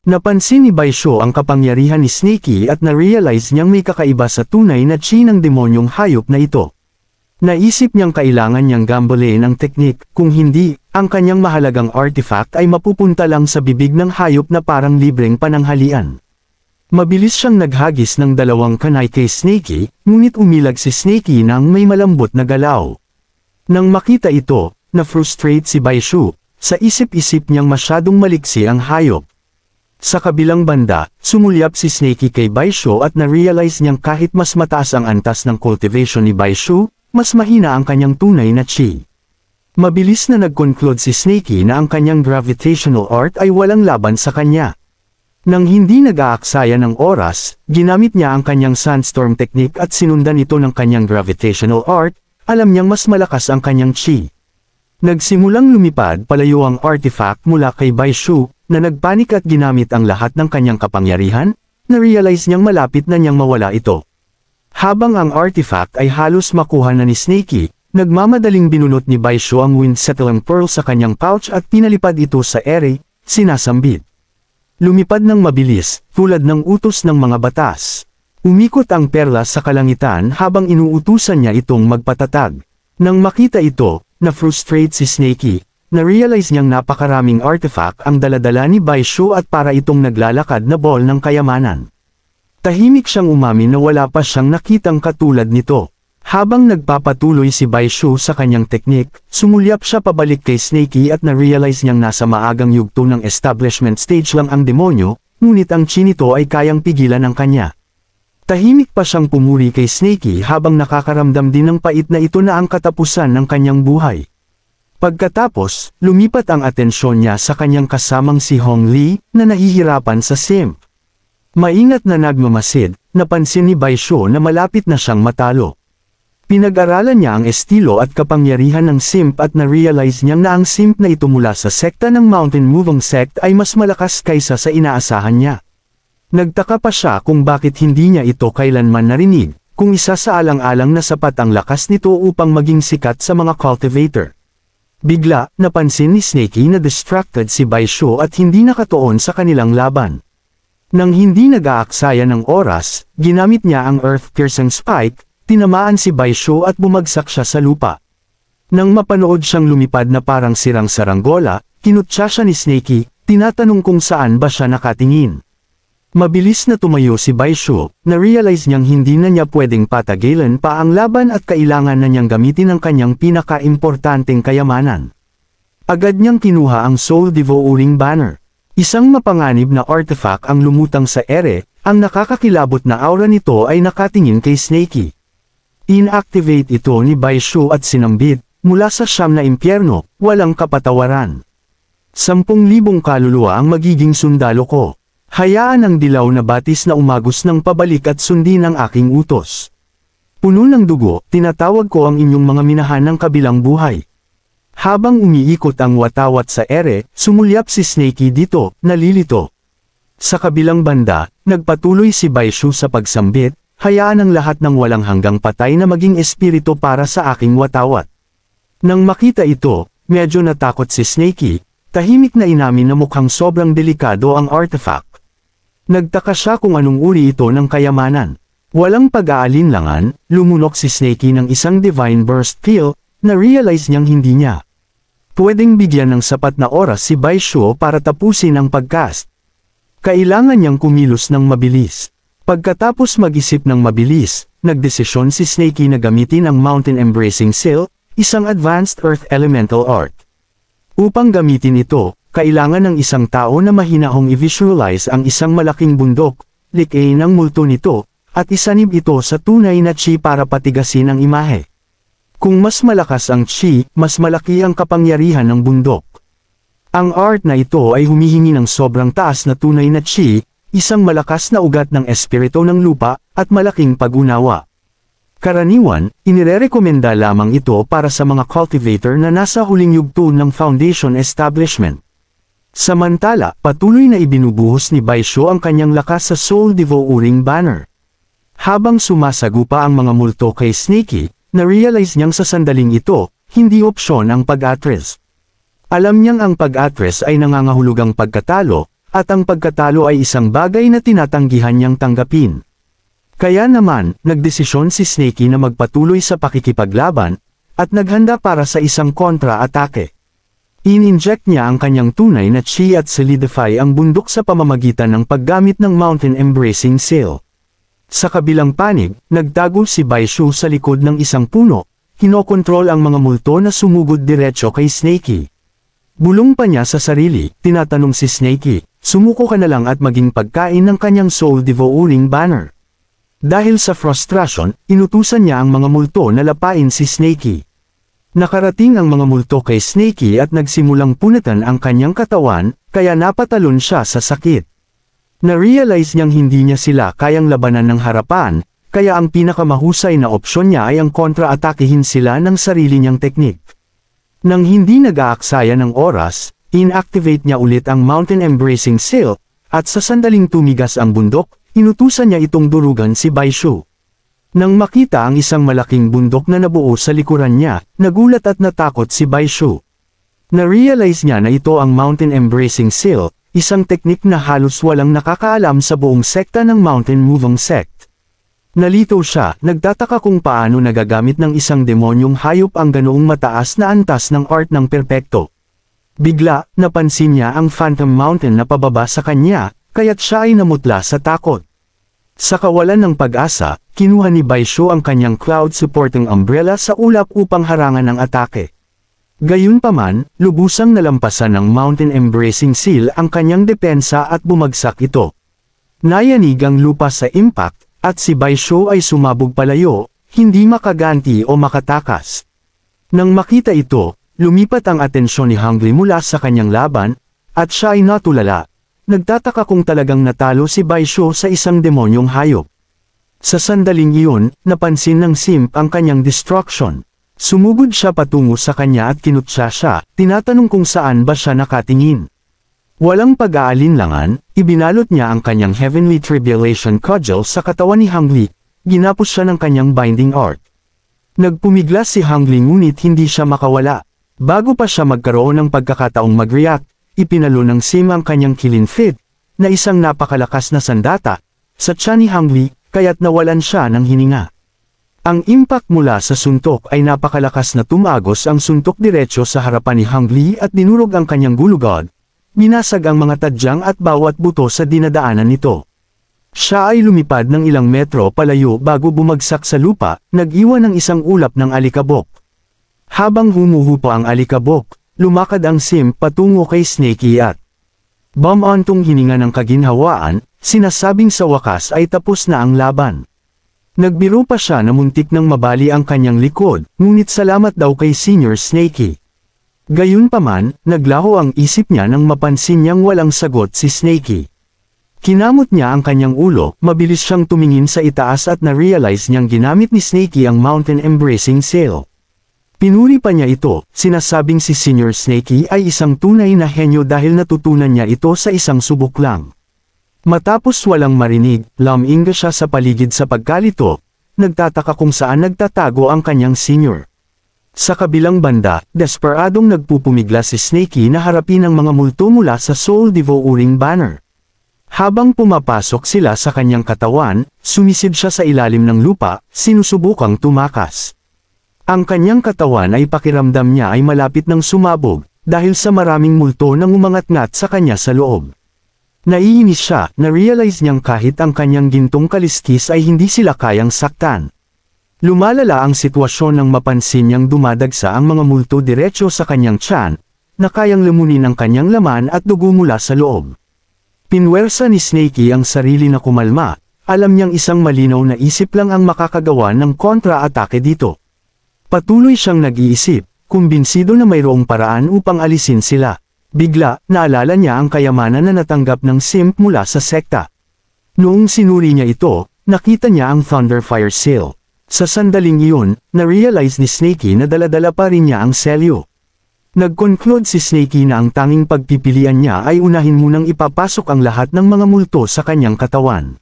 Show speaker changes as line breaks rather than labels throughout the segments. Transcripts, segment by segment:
Napansin ni Baisho ang kapangyarihan ni Snakey at na-realize niyang may kakaiba sa tunay na chi ng demonyong hayop na ito. Naisip niyang kailangan niyang gamblein ang teknik, kung hindi, ang kanyang mahalagang artifact ay mapupunta lang sa bibig ng hayop na parang libreng pananghalian. Mabilis siyang naghagis ng dalawang kanay kay Snakey, ngunit umilag si Snakey nang may malambot na galaw. Nang makita ito, na-frustrate si Baisho, sa isip-isip niyang masyadong maliksi ang hayop. Sa kabilang banda, sumulyap si Snakey kay Baisho at na-realize niyang kahit mas mataas ang antas ng cultivation ni Baisho, mas mahina ang kanyang tunay na chi. Mabilis na nag-conclude si Snakey na ang kanyang gravitational art ay walang laban sa kanya. Nang hindi nag-aaksaya ng oras, ginamit niya ang kanyang sandstorm technique at sinundan ito ng kanyang gravitational art, alam niyang mas malakas ang kanyang chi. Nagsimulang lumipad palayo ang artifact mula kay Baisho, na nagpanik at ginamit ang lahat ng kanyang kapangyarihan, na-realize niyang malapit na niyang mawala ito. Habang ang artifact ay halos makuha na ni Snakey, nagmamadaling binunot ni Baisho ang wind settling pearl sa kanyang pouch at pinalipad ito sa ere, sinasambit. Lumipad ng mabilis, tulad ng utos ng mga batas. Umikot ang perla sa kalangitan habang inuutusan niya itong magpatatag. Nang makita ito, na-frustrate si Snakey, na-realize niyang napakaraming artifact ang daladala ni Baisho at para itong naglalakad na ball ng kayamanan. Tahimik siyang umamin na wala pa siyang nakitang katulad nito. Habang nagpapatuloy si Baisho sa kanyang teknik, sumulyap siya pabalik kay Snakey at na-realize niyang nasa maagang yugto ng establishment stage lang ang demonyo, ngunit ang chi nito ay kayang pigilan ng kanya. Tahimik pa siyang pumuri kay Snakey habang nakakaramdam din ng pait na ito na ang katapusan ng kanyang buhay. Pagkatapos, lumipat ang atensyon niya sa kanyang kasamang si Hong Lee, na nahihirapan sa simp. Maingat na nagmamasid, napansin ni Baisho na malapit na siyang matalo. Pinag-aralan niya ang estilo at kapangyarihan ng simp at na-realize niyang na ang simp na ito mula sa sekta ng Mountain Moving Sect ay mas malakas kaysa sa inaasahan niya. Nagtaka pa siya kung bakit hindi niya ito kailanman narinig, kung isa sa alang-alang na sapat ang lakas nito upang maging sikat sa mga cultivator. Bigla, napansin ni Snakey na distracted si Baisho at hindi nakatuon sa kanilang laban. Nang hindi nag-aaksaya ng oras, ginamit niya ang earth-piercing spike, tinamaan si Baisho at bumagsak siya sa lupa. Nang mapanood siyang lumipad na parang sirang saranggola, kinutya siya ni Snakey, tinatanong kung saan ba siya nakatingin. Mabilis na tumayo si Baisho, na-realize niyang hindi na niya pwedeng patagilan pa ang laban at kailangan na niyang gamitin ang kanyang pinaka-importanteng kayamanan. Agad niyang kinuha ang Soul Devouring Banner. Isang mapanganib na artifact ang lumutang sa ere, ang nakakakilabot na aura nito ay nakatingin kay Snakey. Inactivate ito ni Baisho at sinambit, mula sa siyam na impyerno, walang kapatawaran. 10,000 kaluluwa ang magiging sundalo ko. Hayaan ang dilaw na batis na umagos ng pabalik at sundin ang aking utos. Puno ng dugo, tinatawag ko ang inyong mga minahan ng kabilang buhay. Habang umiikot ang watawat sa ere, sumulyap si Snakey dito, nalilito. Sa kabilang banda, nagpatuloy si Baisho sa pagsambit, hayaan ang lahat ng walang hanggang patay na maging espiritu para sa aking watawat. Nang makita ito, medyo natakot si Snakey, tahimik na inamin na mukhang sobrang delikado ang artifact. Nagtaka siya kung anong uri ito ng kayamanan. Walang pag-aalinlangan, lumunok si Snakey ng isang divine burst kill, na-realize niyang hindi niya pwedeng bigyan ng sapat na oras si Baisho para tapusin ang pagcast. Kailangan niyang kumilos ng mabilis. Pagkatapos mag-isip ng mabilis, nagdesisyon si Snakey na gamitin ang Mountain Embracing Seal, isang advanced earth elemental art. Upang gamitin ito, kailangan ng isang tao na mahinahong i-visualize ang isang malaking bundok, likhain ang multo nito, at isanib ito sa tunay na chi para patigasin ang imahe. Kung mas malakas ang chi, mas malaki ang kapangyarihan ng bundok. Ang art na ito ay humihingi ng sobrang taas na tunay na chi, isang malakas na ugat ng espiritu ng lupa, at malaking pag-unawa. Karaniwan, inirerekomenda lamang ito para sa mga cultivator na nasa huling yugto ng foundation establishment. Samantala, patuloy na ibinubuhos ni Baisho ang kanyang lakas sa Soul Devouring Banner. Habang sumasagupa ang mga multo kay Snakey, na-realize niyang sa sandaling ito, hindi opsyon ang pag-atres. Alam niyang ang pag-atres ay nangangahulugang pagkatalo, at ang pagkatalo ay isang bagay na tinatanggihan niyang tanggapin. Kaya naman, nagdesisyon si Snakey na magpatuloy sa pakikipaglaban, at naghanda para sa isang kontra-atake. In-inject niya ang kanyang tunay na chi at solidify ang bundok sa pamamagitan ng paggamit ng Mountain Embracing Seal. Sa kabilang panig, nagtago si Baishu sa likod ng isang puno, kinokontrol ang mga multo na sumugod diretso kay Snakey. Bulong pa niya sa sarili, tinatanong si Snakey, sumuko ka na lang at maging pagkain ng kanyang soul-devouring banner. Dahil sa frustration, inutusan niya ang mga multo na lapain si Snakey. Nakarating ang mga multo kay Snakey at nagsimulang punatan ang kanyang katawan, kaya napatalon siya sa sakit. Na-realize niyang hindi niya sila kayang labanan ng harapan, kaya ang pinakamahusay na opsyon niya ay ang kontra-atakihin sila ng sarili niyang teknik. Nang hindi nag-aaksaya ng oras, inactivate niya ulit ang Mountain Embracing Seal, at sa sandaling tumigas ang bundok, inutusan niya itong durugan si Baishu. Nang makita ang isang malaking bundok na nabuo sa likuran niya, nagulat at natakot si Baishu. Na-realize niya na ito ang Mountain Embracing Seal, isang teknik na halos walang nakakaalam sa buong sekta ng Mountain Moving Sect. Nalito siya, nagtataka kung paano nagagamit ng isang demonyong hayop ang ganoong mataas na antas ng art ng perpekto. Bigla, napansin niya ang Phantom Mountain na pababa sa kanya, kaya't siya ay namutla sa takot. Sa kawalan ng pag-asa, kinuha ni Baishu ang kanyang cloud-supporting umbrella sa ulap upang harangan ang atake. Gayunpaman, lubusang nalampasan ng Mountain Embracing Seal ang kanyang depensa at bumagsak ito. Nayanig ang lupa sa impact, at si Baishu ay sumabog palayo, hindi makaganti o makatakas. Nang makita ito, lumipat ang atensyon ni Hungry mula sa kanyang laban, at siya ay natulala. Nagtataka kung talagang natalo si Baishu sa isang demonyong hayop. Sa sandaling iyon, napansin ng simp ang kanyang destruction. Sumugod siya patungo sa kanya at kinutsa siya, tinatanong kung saan ba siya nakatingin. Walang pag-aalinlangan, ibinalot niya ang kanyang Heavenly Tribulation Cudgel sa katawan ni Hungly, ginapos siya ng kanyang binding art. Nagpumiglas si Hungly ngunit hindi siya makawala. Bago pa siya magkaroon ng pagkakataong mag-react, ipinalo ng Sim ang kanyang killing fit, na isang napakalakas na sandata, sa tiyan ni Hungly, kaya't nawalan siya ng hininga. Ang impact mula sa suntok ay napakalakas na tumagos ang suntok diretsyo sa harapan ni Hungly at dinurog ang kanyang gulugod, binasag ang mga tadyang at bawat buto sa dinadaanan nito. Siya ay lumipad ng ilang metro palayo bago bumagsak sa lupa, nag-iwan ng isang ulap ng alikabok. Habang humuhupa ang alikabok, lumakad ang simp patungo kay Snakey at bumantong hininga ng kaginhawaan, sinasabing sa wakas ay tapos na ang laban. Nagbiro pa siya na muntik nang mabali ang kanyang likod, ngunit salamat daw kay Senior Snakey. Gayunpaman, naglaho ang isip niya nang mapansin niyang walang sagot si Snakey. Kinamot niya ang kanyang ulo, mabilis siyang tumingin sa itaas at na-realize niyang ginamit ni Snakey ang Mountain Embracing Seal. Pinuri pa niya ito, sinasabing si Senior Snakey ay isang tunay na henyo dahil natutunan niya ito sa isang subok lang. Matapos walang marinig, luminga siya sa paligid sa pagkalito, nagtataka kung saan nagtatago ang kanyang senior. Sa kabilang banda, desperadong nagpupumigla si Snakey na harapin ang mga multo mula sa Soul Devouring Banner. Habang pumapasok sila sa kanyang katawan, sumisid siya sa ilalim ng lupa, sinusubukang tumakas. Ang kanyang katawan ay pakiramdam niya ay malapit ng sumabog, dahil sa maraming multo nang umangat-ngat sa kanya sa loob. Naiinis siya, na-realize niyang kahit ang kanyang gintong kaliskis ay hindi sila kayang saktan. Lumalala ang sitwasyon nang mapansin niyang dumadagsa ang mga multo diretsyo sa kanyang tiyan, na kayang lamunin ang kanyang laman at dugo mula sa loob. Pinwersa ni Snakey ang sarili na kumalma, alam niyang isang malinaw na isip lang ang makakagawa ng kontra-atake dito. Patuloy siyang nag-iisip, kumbinsido na mayroong paraan upang alisin sila. Bigla, naalala niya ang kayamanan na natanggap ng simp mula sa sekta. Noong sinuri niya ito, nakita niya ang Thunderfire Seal. Sa sandaling iyon, na-realize ni Snakey na daladala pa rin niya ang selyo. Nag-conclude si Snakey na ang tanging pagpipilian niya ay unahin munang ipapasok ang lahat ng mga multo sa kanyang katawan.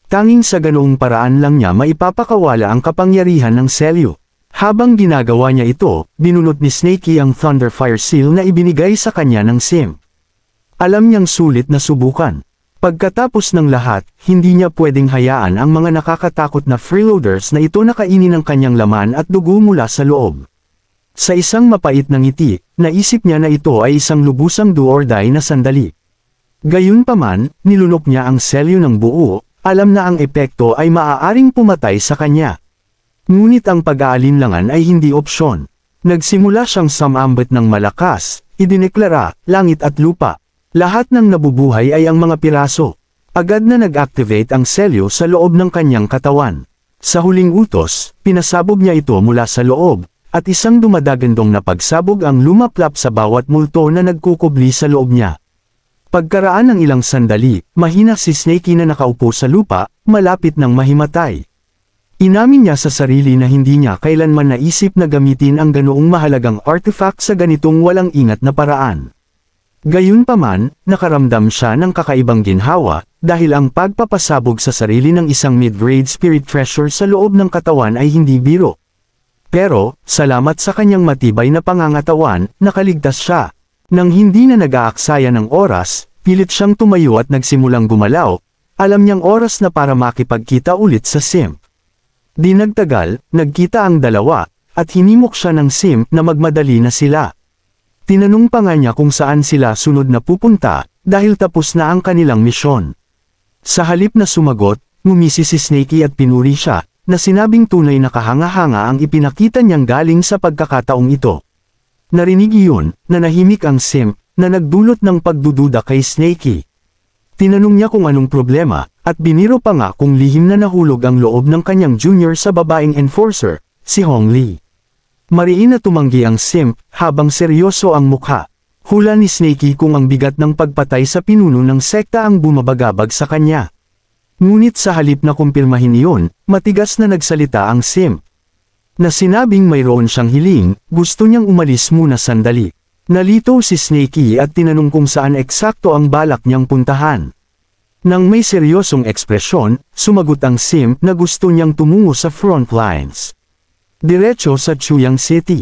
Tanging sa ganoong paraan lang niya maipapakawala ang kapangyarihan ng selyo. Habang ginagawa niya ito, binunot ni Snakey ang Thunderfire Seal na ibinigay sa kanya ng simp. Alam niyang sulit na subukan. Pagkatapos ng lahat, hindi niya pwedeng hayaan ang mga nakakatakot na freeloaders na ito na kainin ang kanyang laman at dugo mula sa loob. Sa isang mapait na ngiti, naisip niya na ito ay isang lubusang do or die na sandali. Gayunpaman, nilunok niya ang selyo ng buo, alam na ang epekto ay maaaring pumatay sa kanya. Ngunit ang pag-aalinlangan ay hindi opsyon. Nagsimula siyang sumambit ng malakas, idineklara, langit at lupa. Lahat ng nabubuhay ay ang mga piraso. Agad na nag-activate ang selyo sa loob ng kanyang katawan. Sa huling utos, pinasabog niya ito mula sa loob, at isang dumadagandong na pagsabog ang lumaplap sa bawat multo na nagkukubli sa loob niya. Pagkaraan ng ilang sandali, mahina si Snakey na nakaupo sa lupa, malapit ng mahimatay. Inamin niya sa sarili na hindi niya kailanman naisip na gamitin ang ganoong mahalagang artifact sa ganitong walang ingat na paraan. Gayunpaman, nakaramdam siya ng kakaibang ginhawa, dahil ang pagpapasabog sa sarili ng isang mid-grade spirit treasure sa loob ng katawan ay hindi biro. Pero, salamat sa kanyang matibay na pangangatawan, nakaligtas siya. Nang hindi na nag-aaksaya ng oras, pilit siyang tumayo at nagsimulang gumalaw, alam niyang oras na para makipagkita ulit sa simp. Di nagtagal, nagkita ang dalawa, at hinimok siya ng simp na magmadali na sila. Tinanong pa nga niya kung saan sila sunod na pupunta, dahil tapos na ang kanilang misyon. Sa halip na sumagot, ngumisi si Snakey at pinuri siya, na sinabing tunay na kahanga-hanga ang ipinakita niyang galing sa pagkakataong ito. Narinig iyon, nanahimik ang simp, na nagdulot ng pagdududa kay Snakey. Tinanong niya kung anong problema, at biniro pa nga kung lihim na nahulog ang loob ng kanyang junior sa babaeng enforcer, si Hong Lee. Mariin na tumanggi ang simp, habang seryoso ang mukha. Hula ni Snakey kung ang bigat ng pagpatay sa pinuno ng sekta ang bumabagabag sa kanya. Ngunit sa halip na kumpirmahin iyon, matigas na nagsalita ang simp. Na sinabing mayroon siyang hiling, gusto niyang umalis muna sandali. Nalito si Snakey at tinanong kung saan eksakto ang balak niyang puntahan. Nang may seryosong ekspresyon, sumagot ang simp na gusto niyang tumungo sa front lines. Diretso sa Chuyang City.